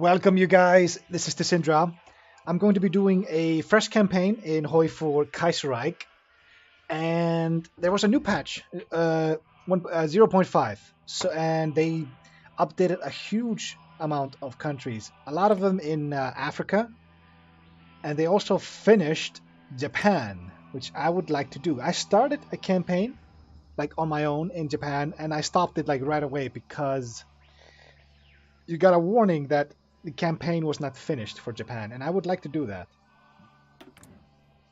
Welcome, you guys. This is Syndra. I'm going to be doing a fresh campaign in HOI4 Kaiserreich, and there was a new patch, 0.5. And they updated a huge amount of countries, a lot of them in Africa, and they also finished Japan, which I would like to do. I started a campaign like on my own in Japan, and I stopped it like right away because you got a warning that the campaign was not finished for Japan, and I would like to do that.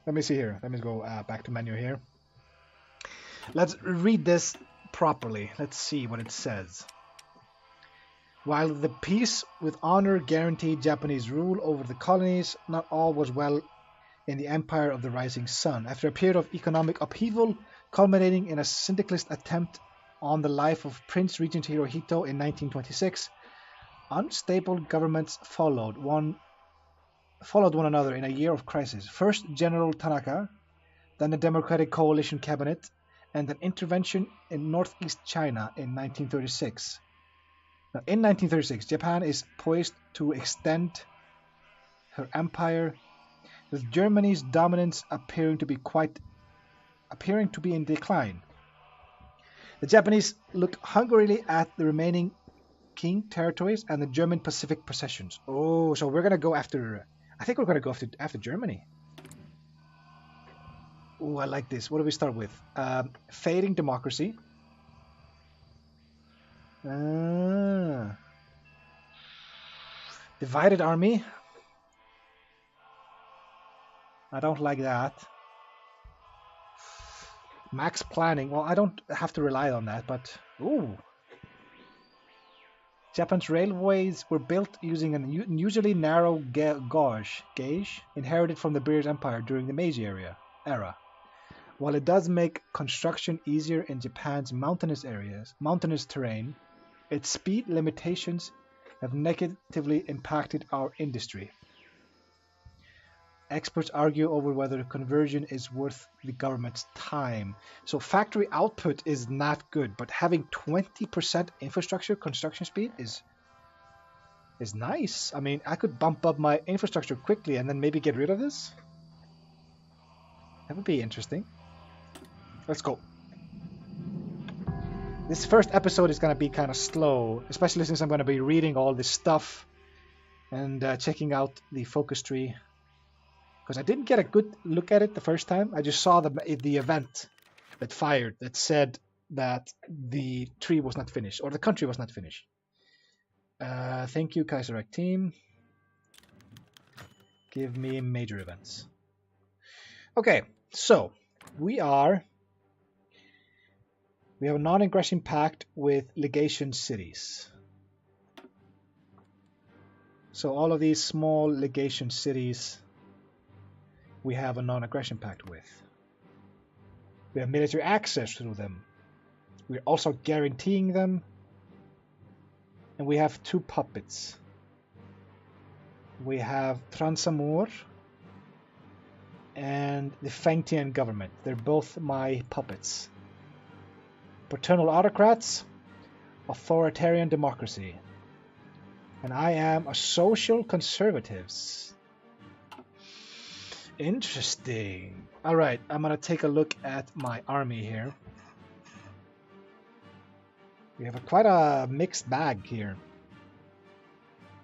Let me see here. Let me go back to menu here. Let's read this properly. Let's see what it says. While the peace with honor guaranteed Japanese rule over the colonies, not all was well in the Empire of the Rising Sun. After a period of economic upheaval, culminating in a syndicalist attempt on the life of Prince Regent Hirohito in 1926, unstable governments followed one another in a year of crisis. First General Tanaka, then the Democratic Coalition Cabinet, and an intervention in northeast China in 1936. Now, in 1936, Japan is poised to extend her empire, with Germany's dominance appearing to be in decline. The Japanese look hungrily at the remaining King territories and the German Pacific possessions. Oh, so we're gonna go after. I think we're gonna go after Germany. Oh, I like this. What do we start with? Fading democracy. Divided army. I don't like that. Max planning. Well, I don't have to rely on that, but ooh. Japan's railways were built using an unusually narrow gauge inherited from the British Empire during the Meiji era. While it does make construction easier in Japan's mountainous terrain, its speed limitations have negatively impacted our industry. Experts argue over whether conversion is worth the government's time. So factory output is not good, but having 20% infrastructure construction speed is nice. I mean, I could bump up my infrastructure quickly and then maybe get rid of this. That would be interesting. Let's go. This first episode is going to be kind of slow, especially since I'm going to be reading all this stuff and checking out the focus tree. Because I didn't get a good look at it the first time. I just saw the event that fired that said that the tree was not finished, or the country was not finished. Thank you, Kaiserreich team. Give me major events. Okay, so we have a non-aggression pact with legation cities. So all of these small legation cities we have a non-aggression pact with. We have military access through them. We're also guaranteeing them. And we have two puppets. We have Transamur and the Fengtian government. They're both my puppets. Paternal autocrats, authoritarian democracy. And I am a social conservatives. Interesting. Alright, I'm gonna take a look at my army here. We have quite a mixed bag here.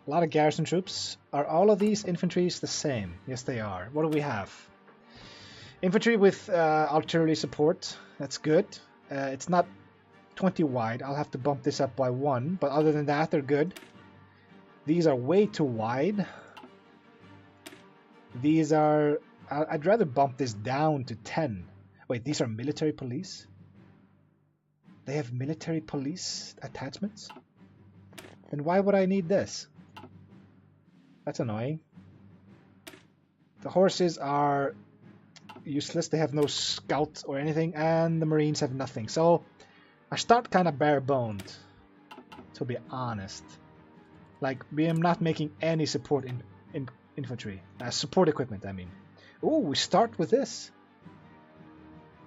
A lot of garrison troops. Are all of these infantries the same? Yes, they are. What do we have? Infantry with artillery support. That's good. It's not 20 wide. I'll have to bump this up by 1. But other than that, they're good. These are way too wide. These are... I'd rather bump this down to 10. Wait, these are military police? They have military police attachments? Then why would I need this? That's annoying. The horses are useless. They have no scouts or anything, and the marines have nothing. So I start kind of bare-boned, to be honest. Like, we am not making any support in infantry. Support equipment, I mean. Oh, we start with this.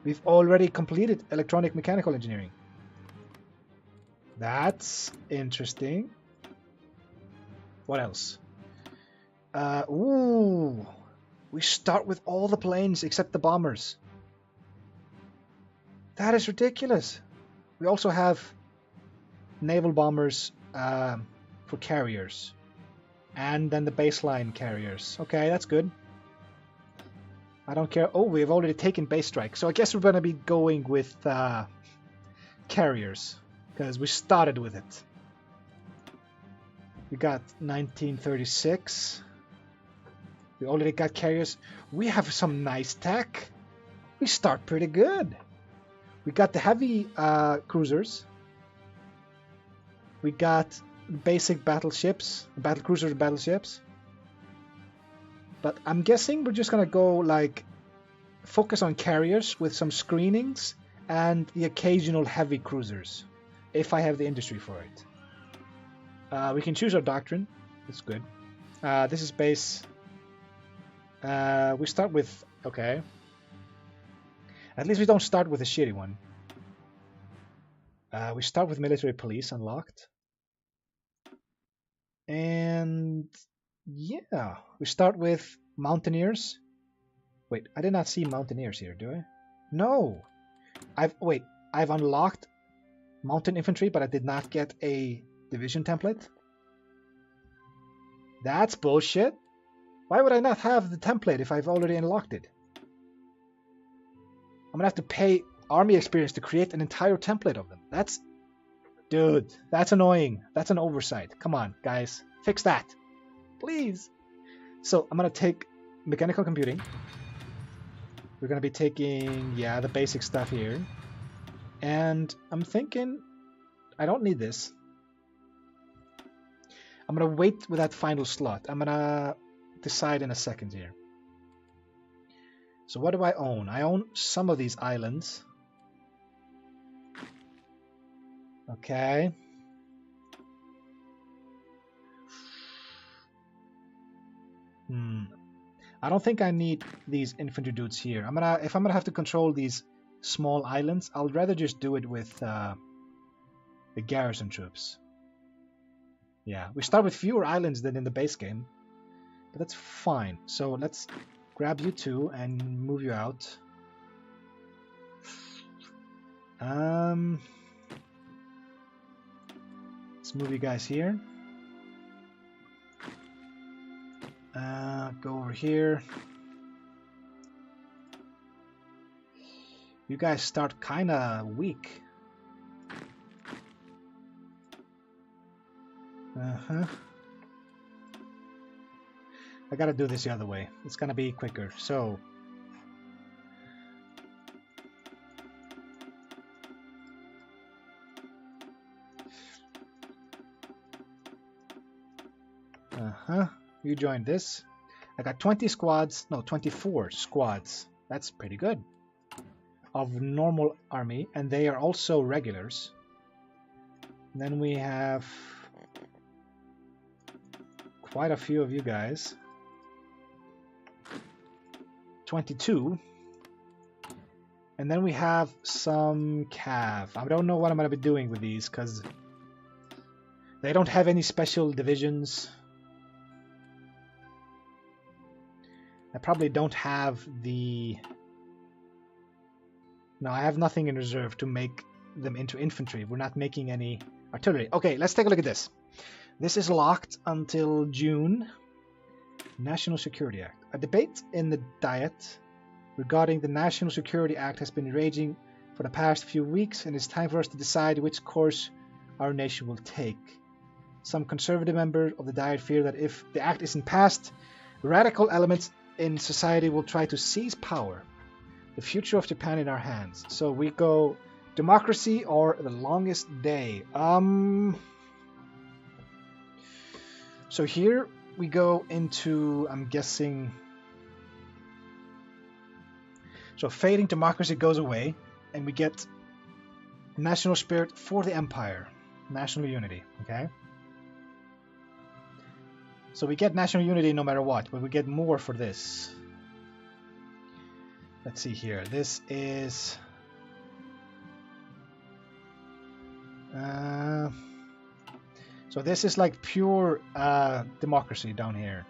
We've already completed electronic mechanical engineering. That's interesting. What else? Ooh, we start with all the planes except the bombers. That is ridiculous. We also have naval bombers for carriers, and then the baseline carriers. Okay, that's good. I don't care. Oh, we've already taken base strike, so I guess we're gonna be going with carriers because we started with it. We got 1936. We already got carriers. We have some nice tech. We start pretty good. We got the heavy cruisers. We got basic battleships, battle cruisers, battleships. But I'm guessing we're just gonna go like focus on carriers with some screenings and the occasional heavy cruisers, if I have the industry for it. We can choose our doctrine. That's good. This is base. We start with okay. At least we don't start with a shitty one. We start with military police unlocked. And yeah, we start with mountaineers. Wait, I did not see mountaineers here, do I? No. I've unlocked mountain infantry, but I did not get a division template. That's bullshit. Why would I not have the template if I've already unlocked it? I'm gonna have to pay army experience to create an entire template of them. Dude, that's annoying. That's an oversight. Come on, guys. Fix that. Please. So I'm gonna take mechanical computing. We're gonna be taking, yeah, the basic stuff here. And I'm thinking, I don't need this. I'm gonna wait with that final slot. I'm gonna decide in a second here. So what do I own? I own some of these islands. Okay. I don't think I need these infantry dudes here. If I'm gonna have to control these small islands, I'll rather just do it with the garrison troops. Yeah, we start with fewer islands than in the base game, but that's fine. So let's grab you two and move you out. Let's move you guys here. Go over here. You guys start kinda weak. I gotta do this the other way. It's gonna be quicker, so... You joined this. I got 20 squads, no, 24 squads. That's pretty good. Of normal army, and they are also regulars. And then we have quite a few of you guys. 22. And then we have some cav. I don't know what I'm going to be doing with these because they don't have any special divisions. I probably don't have the... No, I have nothing in reserve to make them into infantry. We're not making any artillery. Okay, let's take a look at this. This is locked until June. National Security Act. A debate in the Diet regarding the National Security Act has been raging for the past few weeks, and it's time for us to decide which course our nation will take. Some conservative members of the Diet fear that if the act isn't passed, radical elements in society will try to seize power. The future of Japan in our hands. So we go democracy or the longest day. So here we go into, I'm guessing... So fading democracy goes away, and we get national spirit for the empire. National unity, okay? So we get national unity no matter what, but we get more for this. Let's see here. This is... So So this is like pure democracy down here.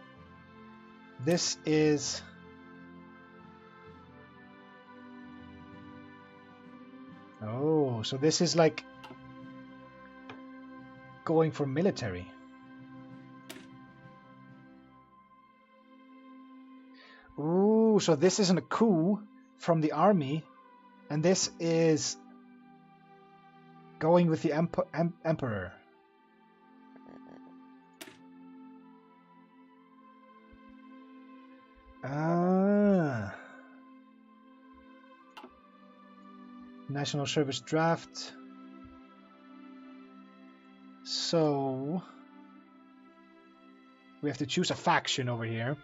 This is... Oh, so this is like going for military. Ooh, so this isn't a coup from the army, and this is going with the emperor. Ah. National service draft. So we have to choose a faction over here.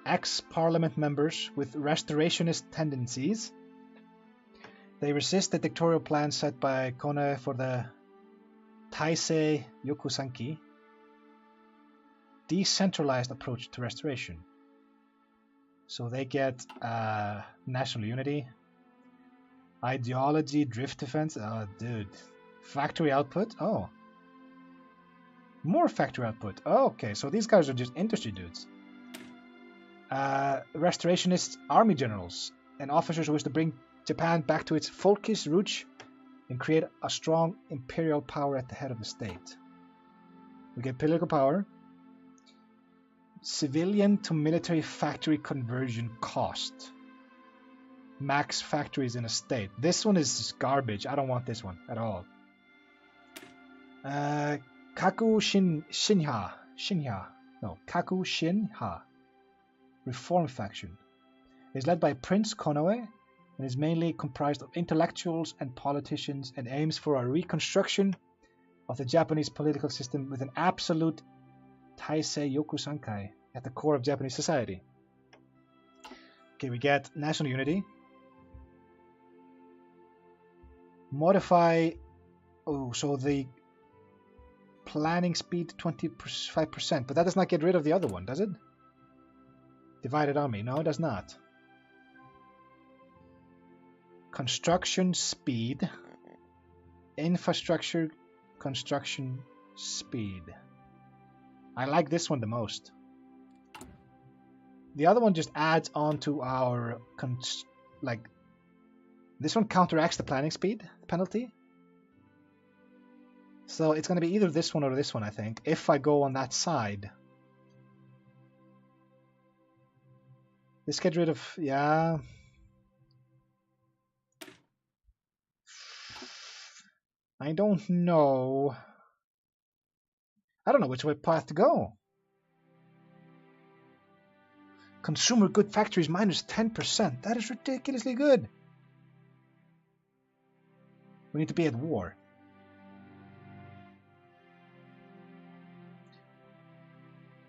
Ex-parliament members with restorationist tendencies. They resist the dictatorial plan set by Kone for the Taisei Yokusanki decentralized approach to restoration. So they get national unity, ideology, drift defense. Oh, dude. Factory output. Oh. More factory output. Oh, okay, so these guys are just industry dudes. Restorationist army generals and officers who wish to bring Japan back to its folkish roots and create a strong imperial power at the head of the state. We get political power. Civilian to military factory conversion cost. Max factories in a state. This one is just garbage. I don't want this one at all. Kaku Shinha. No, Kaku Shinha. Reform faction. It is led by Prince Konoe and is mainly comprised of intellectuals and politicians and aims for a reconstruction of the Japanese political system with an absolute Taisei Yokusankai at the core of Japanese society. Okay, we get national unity. Modify... Oh, so the planning speed 25%, but that does not get rid of the other one, does it? Divided army. No, it does not. Construction speed. Infrastructure construction speed. I like this one the most. The other one just adds on to our... this one counteracts the planning speed penalty. So it's going to be either this one or this one, I think, if I go on that side. Let's get rid of... yeah. I don't know. I don't know which way path to go. Consumer good factories minus 10%. That is ridiculously good. We need to be at war.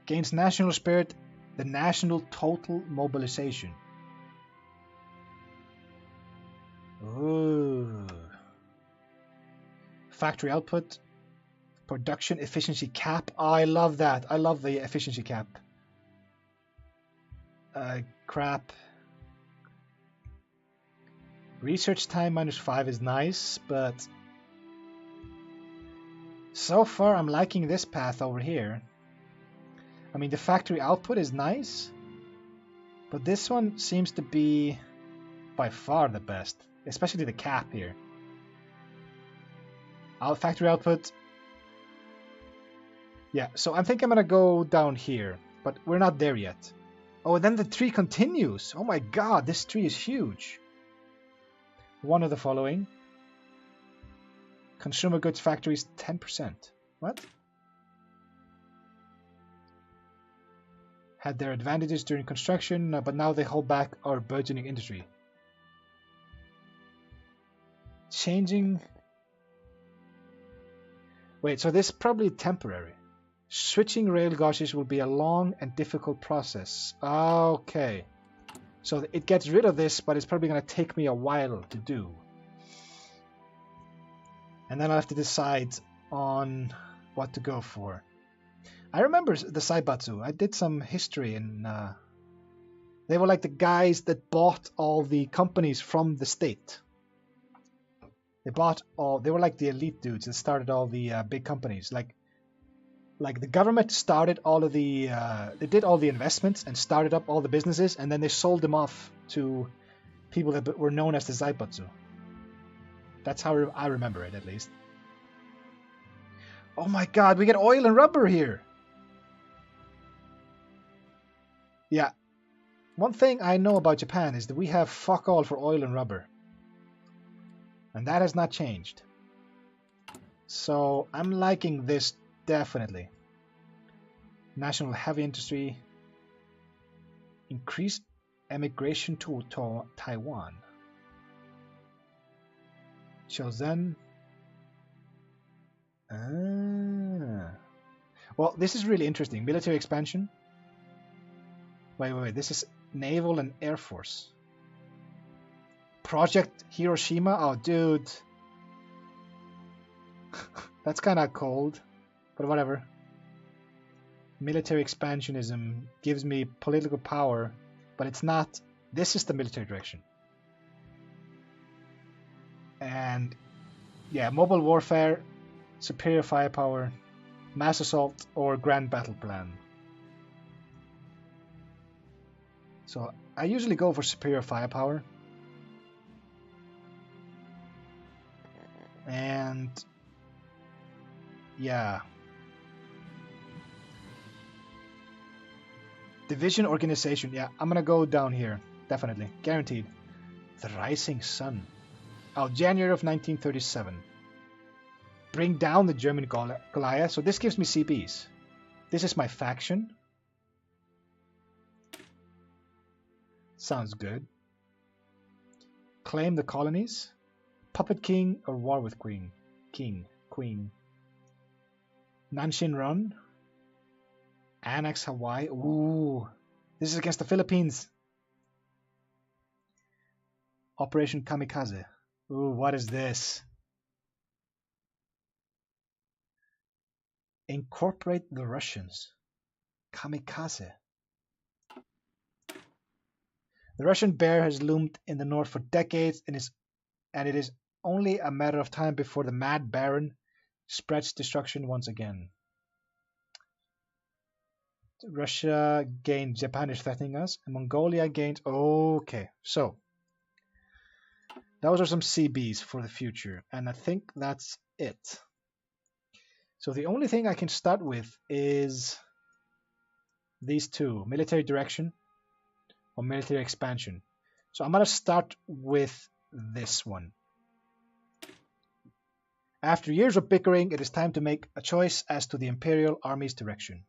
Gains national spirit, the national total mobilization. Ooh. Factory output, production efficiency cap. Oh, I love that. I love the efficiency cap. Crap. Research time -5 is nice, but so far I'm liking this path over here. I mean, the factory output is nice, but this one seems to be by far the best, especially the cap here. Factory output. Yeah, so I think I'm gonna go down here, but we're not there yet. Oh, and then the tree continues. Oh my god, this tree is huge. One of the following. Consumer goods factories 10%. What? Had their advantages during construction, but now they hold back our burgeoning industry. Changing... Wait, so this is probably temporary. Switching rail gauges will be a long and difficult process. Okay. So it gets rid of this, but it's probably going to take me a while to do. And then I'll have to decide on what to go for. I remember the Saibatsu. I did some history and they were like the guys that bought all the companies from the state. They bought all. They were like the elite dudes that started all the big companies. Like the government started all of the. They did all the investments and started up all the businesses, and then they sold them off to people that were known as the Zaibutsu. That's how I remember it, at least. Oh my god, we get oil and rubber here! Yeah. One thing I know about Japan is that we have fuck all for oil and rubber. And that has not changed. So I'm liking this definitely. National heavy industry. Increased emigration to Taiwan. Shenzhen. Well, this is really interesting. Military expansion. Wait. This is naval and air force. Project Hiroshima? Oh, dude. That's kind of cold. But whatever. Military expansionism gives me political power. But it's not. This is the military direction. And yeah, mobile warfare, superior firepower, mass assault, or grand battle plan. So I usually go for superior firepower. And yeah. Division organization. Yeah, I'm gonna go down here. Definitely. Guaranteed. The Rising Sun. Oh, January of 1937. Bring down the German Goliath. So this gives me CBs. This is my faction. Sounds good. Claim the colonies. Puppet King or War with Queen. Queen. Nanshin Run. Annex Hawaii. Ooh. This is against the Philippines. Operation Kamikaze. Ooh, what is this? Incorporate the Russians. Kamikaze. The Russian bear has loomed in the north for decades and it is only a matter of time before the Mad Baron spreads destruction once again. Russia gained Japan is threatening us, and Mongolia gained. Okay, so those are some CBs for the future, and I think that's it. So the only thing I can start with is these two, military direction or military expansion. So I'm going to start with this one. After years of bickering, it is time to make a choice as to the Imperial Army's direction.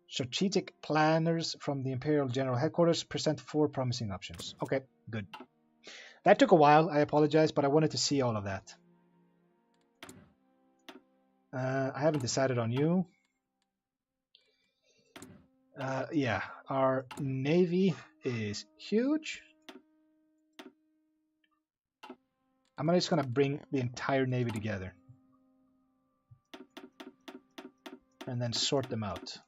Strategic planners from the Imperial General Headquarters present 4 promising options. Okay, good. That took a while, I apologize, but I wanted to see all of that. I haven't decided on you. Yeah, our navy is huge. I'm just going to bring the entire navy together. And then sort them out.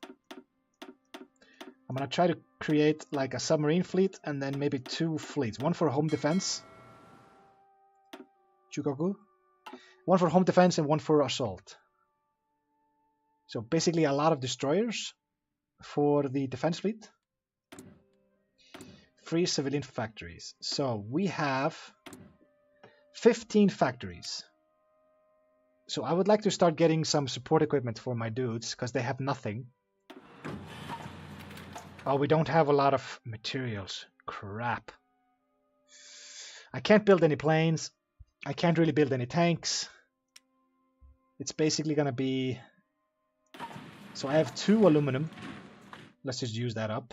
I'm going to try to create like a submarine fleet and then maybe 2 fleets. One for home defense. Chugoku. One for home defense and one for assault. So basically a lot of destroyers for the defense fleet. 3 civilian factories. So we have 15 factories. So I would like to start getting some support equipment for my dudes because they have nothing. Oh, we don't have a lot of materials. Crap. I can't build any planes. I can't really build any tanks. It's basically going to be... So I have 2 aluminum. Let's just use that up.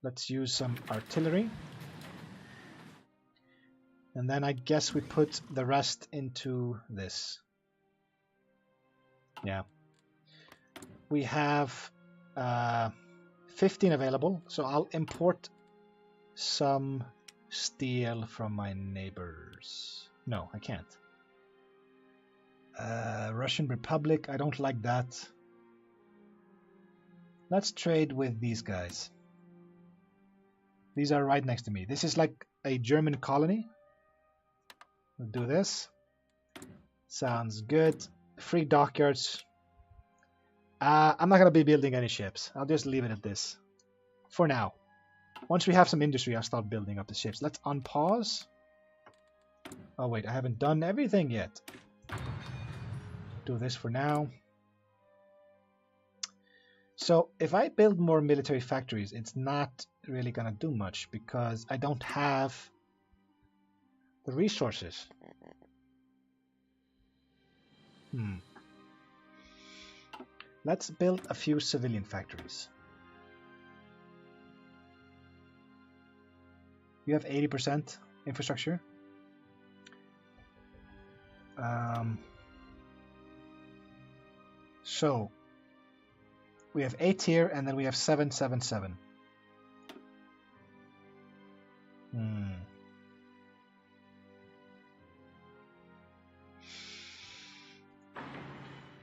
Let's use some artillery. And then I guess we put the rest into this. Yeah. We have 15 available, so I'll import some steel from my neighbors. No, I can't. Russian Republic, I don't like that. Let's trade with these guys. These are right next to me. This is like a German colony. We'll do this. Sounds good. Free dockyards. I'm not going to be building any ships. I'll just leave it at this. For now. Once we have some industry, I'll start building up the ships. Let's unpause. Oh wait, I haven't done everything yet. Do this for now. So if I build more military factories, it's not really going to do much because I don't have the resources. Let's build a few civilian factories. You have 80% infrastructure. So we have 8 here, and then we have 7, 7, 7.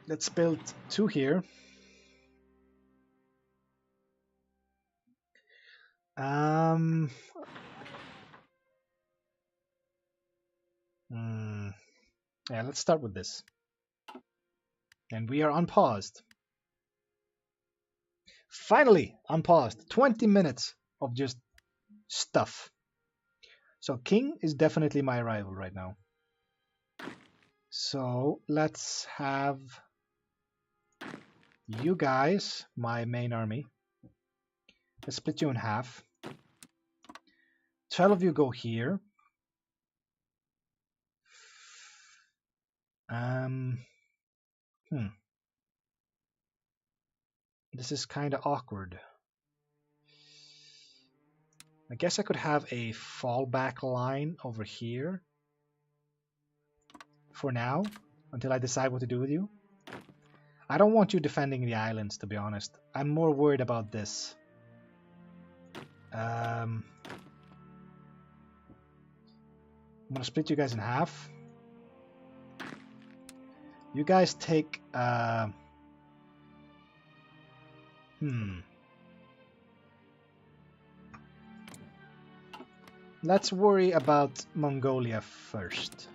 Let's build 2 here. Yeah, let's start with this. And we are unpaused. Finally, unpaused. 20 minutes of just stuff. So King is definitely my rival right now. So let's have you guys, my main army. Let's split you in half. 12 of you go here. This is kind of awkward. I guess I could have a fallback line over here for now, until I decide what to do with you. I don't want you defending the islands, to be honest. I'm more worried about this. I'm gonna split you guys in half. You guys take Let's worry about Mongolia first.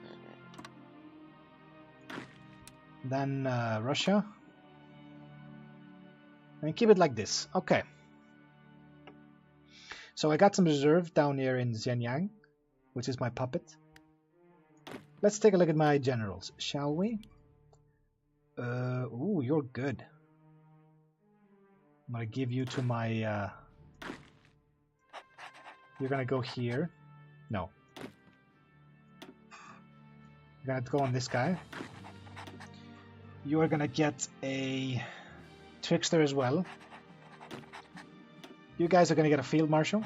Then Russia. And keep it like this. Okay. So I got some reserve down here in Xianyang, which is my puppet. Let's take a look at my generals, shall we? Ooh, you're good. I'm gonna give you to my you're gonna go here. No. You're gonna go on this guy. You are gonna get a trickster as well. You guys are gonna get a field marshal.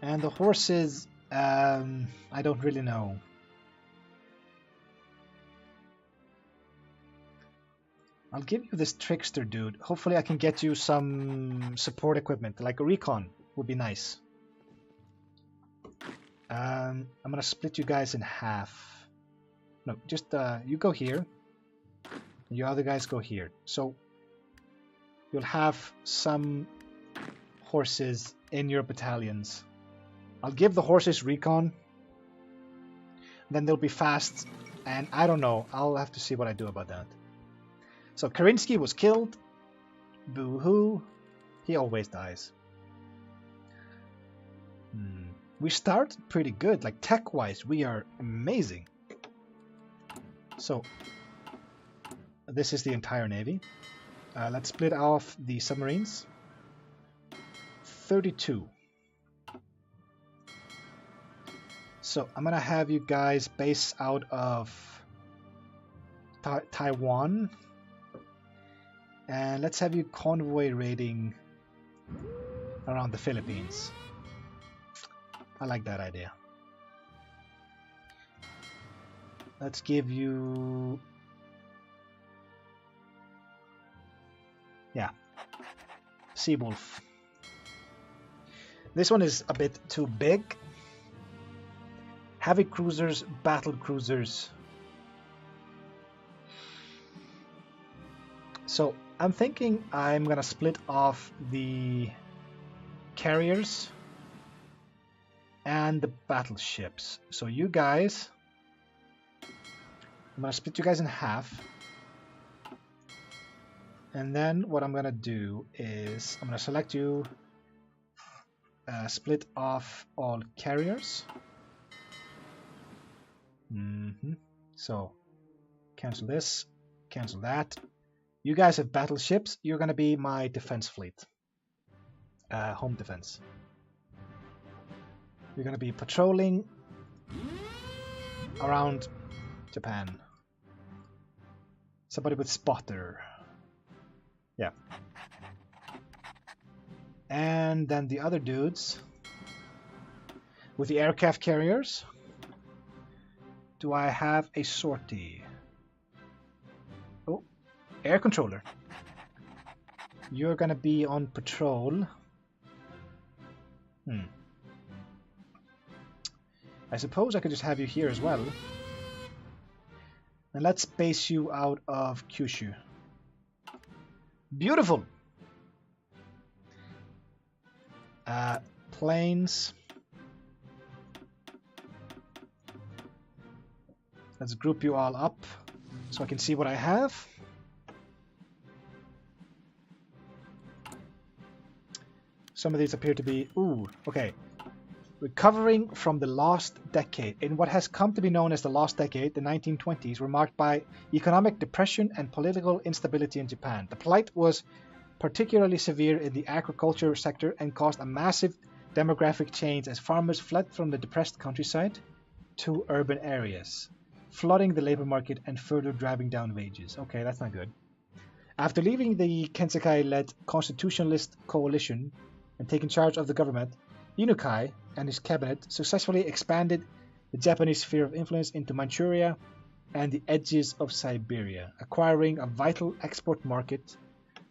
And the horses, I don't really know. I'll give you this trickster dude. Hopefully I can get you some support equipment, like a recon would be nice. I'm gonna split you guys in half. No, just you go here. You other guys go here. So you'll have some horses in your battalions. I'll give the horses recon. Then they'll be fast. And I don't know. I'll have to see what I do about that. So Kerensky was killed. Boo-hoo. He always dies. We start pretty good. Like tech-wise, we are amazing. So this is the entire navy. Let's split off the submarines. 32. So I'm gonna have you guys base out of Taiwan. And let's have you convoy raiding around the Philippines. I like that idea. Let's give you... yeah. Seawolf. This one is a bit too big. Heavy cruisers, battle cruisers. So I'm thinking I'm gonna split off the carriers and the battleships. So you guys, I'm going to split you guys in half. And then what I'm going to do is I'm going to select you, split off all carriers. So cancel this, cancel that. You guys have battleships. You're going to be my defense fleet. Home defense. You're going to be patrolling around Japan. Somebody with spotter. Yeah. And then the other dudes with the aircraft carriers. Do I have a sortie? Oh, air controller. You're gonna be on patrol. I suppose I could just have you here as well. And let's base you out of Kyushu. Beautiful! Planes. Let's group you all up so I can see what I have. Some of these appear to be... Ooh, okay. Recovering from the lost decade. In what has come to be known as the lost decade, the 1920s were marked by economic depression and political instability in Japan. The plight was particularly severe in the agriculture sector and caused a massive demographic change as farmers fled from the depressed countryside to urban areas, flooding the labor market and further driving down wages. Okay, that's not good. After leaving the Kensekai-led constitutionalist coalition and taking charge of the government, Inukai and his cabinet successfully expanded the Japanese sphere of influence into Manchuria and the edges of Siberia, acquiring a vital export market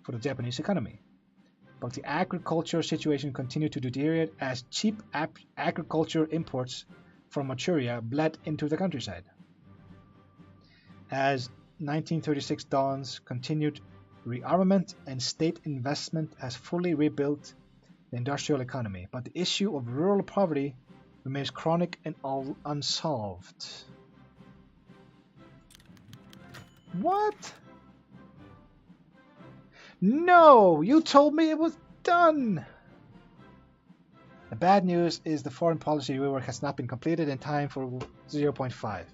for the Japanese economy. But the agriculture situation continued to deteriorate as cheap agriculture imports from Manchuria bled into the countryside. As 1936 dawns, continued rearmament and state investment has fully rebuilt the industrial economy, but the issue of rural poverty remains chronic and all unsolved. What? No! You told me it was done! The bad news is the foreign policy rework has not been completed in time for 0.5.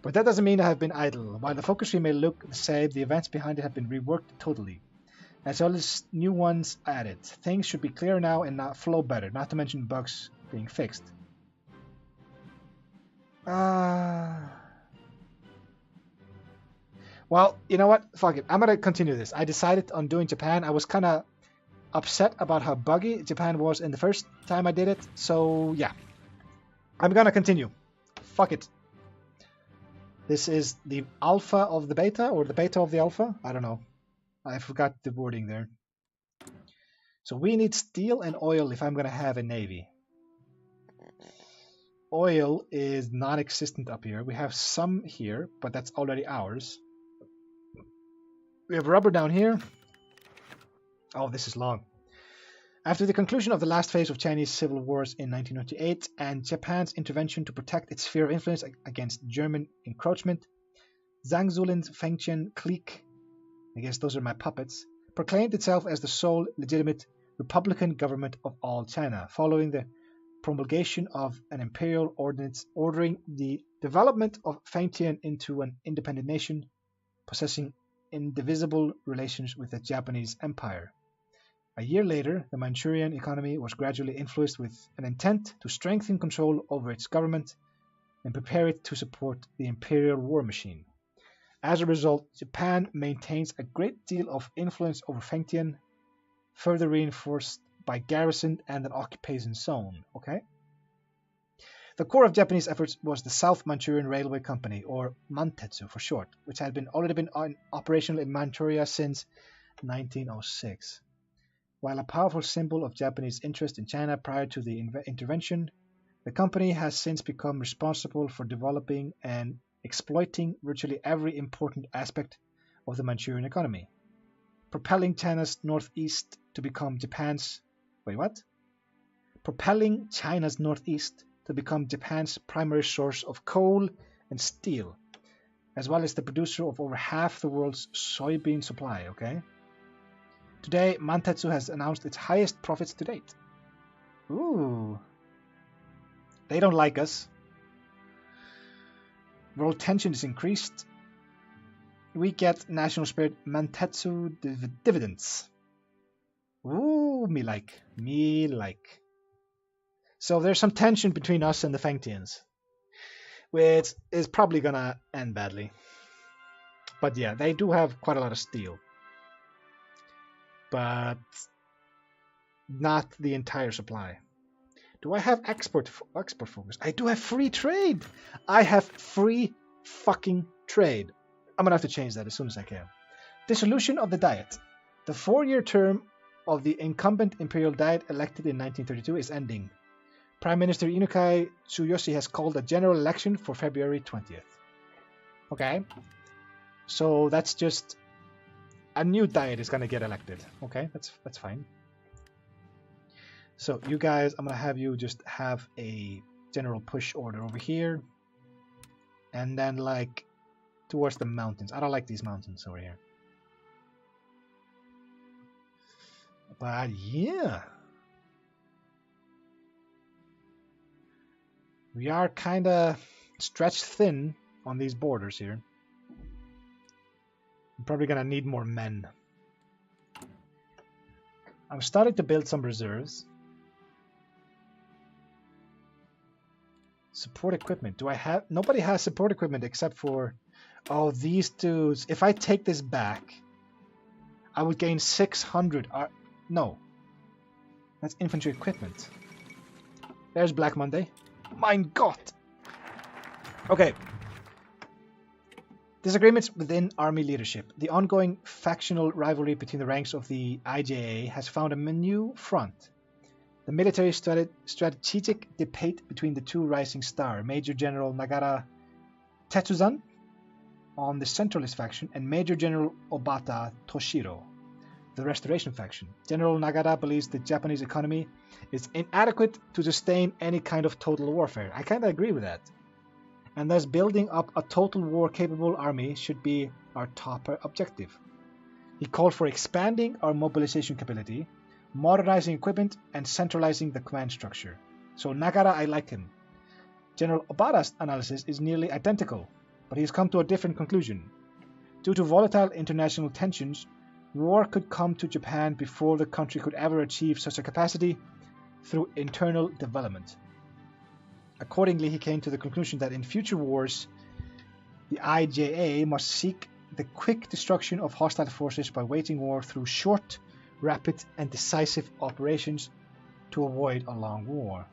But that doesn't mean I have been idle. While the focus tree may look the same, the events behind it have been reworked totally, as well as new ones added. Things should be clear now and not flow better, not to mention bugs being fixed. Well, you know what? Fuck it. I'm gonna continue this. I decided on doing Japan. I was kind of upset about how buggy Japan was in the first time I did it. So, yeah. I'm gonna continue. Fuck it. This is the alpha of the beta, or the beta of the alpha? I don't know. I forgot the wording there. So we need steel and oil if I'm going to have a navy. Oil is non-existent up here. We have some here, but that's already ours. We have rubber down here. Oh, this is long. After the conclusion of the last phase of Chinese civil wars in 1998 and Japan's intervention to protect its sphere of influence against German encroachment, Zhang Zuolin's Fengtian clique, I guess those are my puppets, proclaimed itself as the sole legitimate republican government of all China, following the promulgation of an imperial ordinance ordering the development of Fengtian into an independent nation, possessing indivisible relations with the Japanese Empire. A year later, the Manchurian economy was gradually influenced with an intent to strengthen control over its government and prepare it to support the imperial war machine. As a result, Japan maintains a great deal of influence over Fengtian, further reinforced by garrison and an occupation zone. Okay. The core of Japanese efforts was the South Manchurian Railway Company, or Mantetsu for short, which had already been operational in Manchuria since 1906. While a powerful symbol of Japanese interest in China prior to the intervention, the company has since become responsible for developing and exploiting virtually every important aspect of the Manchurian economy, propelling China's northeast to become Japan's... Wait, what? propelling China's northeast to become Japan's primary source of coal and steel, as well as the producer of over half the world's soybean supply, okay? Today, Mantetsu has announced its highest profits to date. Ooh. They don't like us. World tension is increased. We get national spirit Mantetsu dividends. Ooh, me like. Me like. So there's some tension between us and the Fengtians, which is probably gonna end badly. But yeah, they do have quite a lot of steel. But not the entire supply. Do I have export focus? I do have free trade. I have free fucking trade. I'm gonna have to change that as soon as I can. Dissolution of the Diet. The 4-year term of the incumbent imperial Diet elected in 1932 is ending. Prime Minister Inukai Tsuyoshi has called a general election for February 20th. Okay. So that's just a new Diet is gonna get elected. Okay, that's fine. So you guys, I'm gonna have you just have a general push order over here, and then like towards the mountains. I don't like these mountains over here, but yeah, we are kind of stretched thin on these borders here. I'm probably gonna need more men. I'm starting to build some reserves. Support equipment. Do I have... Nobody has support equipment except for... Oh, these dudes. If I take this back, I would gain 600... No. That's infantry equipment. There's Black Monday. Mein Gott! Okay. Disagreements within army leadership. The ongoing factional rivalry between the ranks of the IJA has found a new front. The military strategic debate between the two rising stars, Major General Nagara Tetsuzan on the Centralist faction and Major General Obata Toshiro, the Restoration faction. General Nagara believes the Japanese economy is inadequate to sustain any kind of total warfare. I kind of agree with that. And thus building up a total war-capable army should be our top objective. He called for expanding our mobilization capability, modernizing equipment, and centralizing the command structure. So Nagara, I like him. General Obata's analysis is nearly identical, but he has come to a different conclusion. Due to volatile international tensions, war could come to Japan before the country could ever achieve such a capacity through internal development. Accordingly, he came to the conclusion that in future wars, the IJA must seek the quick destruction of hostile forces by waging war through short, rapid and decisive operations to avoid a long war.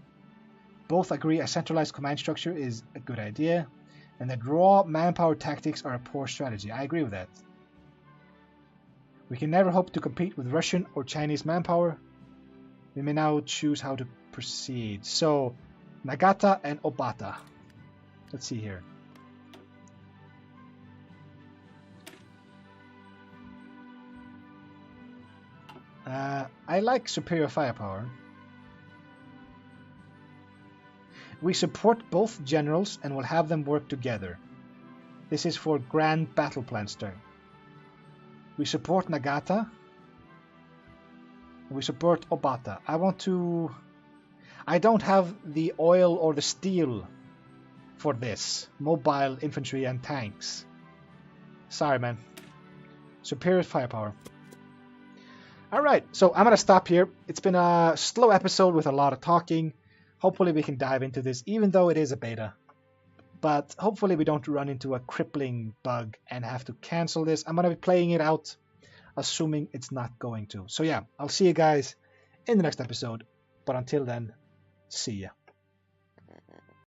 Both agree a centralized command structure is a good idea, and that raw manpower tactics are a poor strategy. I agree with that. We can never hope to compete with Russian or Chinese manpower. We may now choose how to proceed. So, Nagata and Obata. Let's see here. I like superior firepower. We support both generals and will have them work together. This is for grand battle plan style. We support Nagata. We support Obata. I don't have the oil or the steel for this. Mobile infantry and tanks. Sorry, man. Superior firepower. Alright, so I'm going to stop here. It's been a slow episode with a lot of talking. Hopefully we can dive into this, even though it is a beta. But hopefully we don't run into a crippling bug and have to cancel this. I'm going to be playing it out, assuming it's not going to. So yeah, I'll see you guys in the next episode. But until then, see ya.